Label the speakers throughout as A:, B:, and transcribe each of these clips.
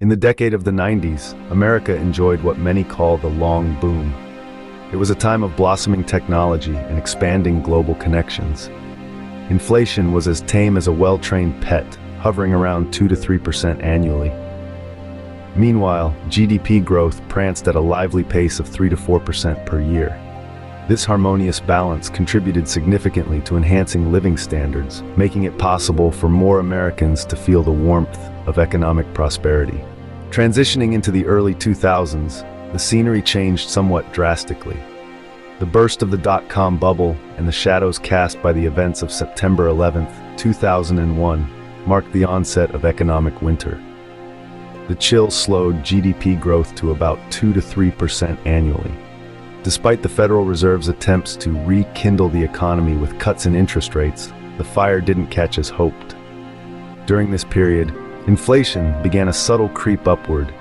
A: In the decade of the 90s, America enjoyed what many call the long boom. It was a time of blossoming technology and expanding global connections. Inflation was as tame as a well-trained pet, hovering around 2 to 3% annually. Meanwhile, GDP growth pranced at a lively pace of 3 to 4% per year. This harmonious balance contributed significantly to enhancing living standards, making it possible for more Americans to feel the warmth of economic prosperity. Transitioning into the early 2000s, the scenery changed somewhat drastically. The burst of the dot-com bubble and the shadows cast by the events of September 11, 2001, marked the onset of economic winter. The chill slowed GDP growth to about 2 to 3% annually. Despite the Federal Reserve's attempts to rekindle the economy with cuts in interest rates, the fire didn't catch as hoped. During this period, inflation began a subtle creep upward,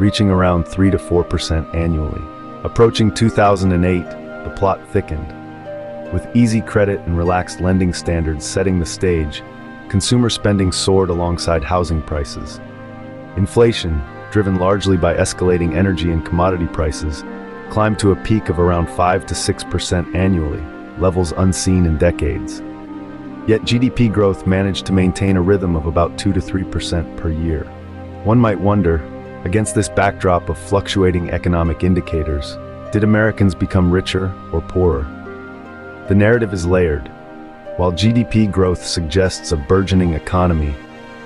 A: reaching around 3 to 4% annually. Approaching 2008, the plot thickened. With easy credit and relaxed lending standards setting the stage, consumer spending soared alongside housing prices. Inflation, driven largely by escalating energy and commodity prices, climbed to a peak of around 5 to 6% annually, levels unseen in decades. Yet GDP growth managed to maintain a rhythm of about 2 to 3% per year. One might wonder, against this backdrop of fluctuating economic indicators, did Americans become richer or poorer? The narrative is layered. While GDP growth suggests a burgeoning economy,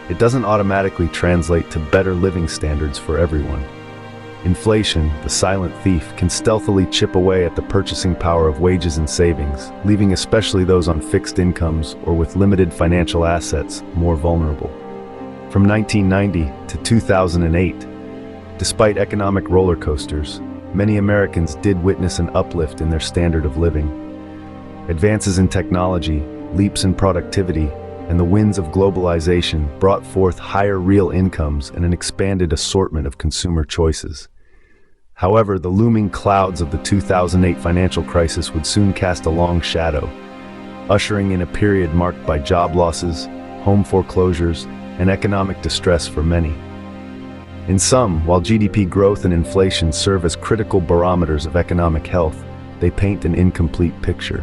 A: it doesn't automatically translate to better living standards for everyone. Inflation, the silent thief, can stealthily chip away at the purchasing power of wages and savings, leaving especially those on fixed incomes or with limited financial assets more vulnerable. From 1990 to 2008, despite economic roller coasters, many Americans did witness an uplift in their standard of living. Advances in technology, leaps in productivity, and the winds of globalization brought forth higher real incomes and an expanded assortment of consumer choices. However, the looming clouds of the 2008 financial crisis would soon cast a long shadow, ushering in a period marked by job losses, home foreclosures, and economic distress for many. In sum, while GDP growth and inflation serve as critical barometers of economic health, they paint an incomplete picture.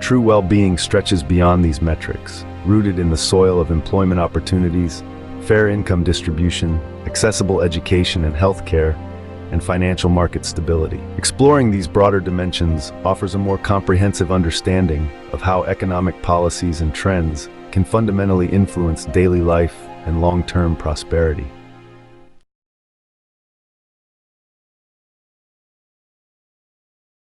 A: True well-being stretches beyond these metrics, rooted in the soil of employment opportunities, fair income distribution, accessible education and healthcare, and financial market stability. Exploring these broader dimensions offers a more comprehensive understanding of how economic policies and trends can fundamentally influence daily life and long-term prosperity.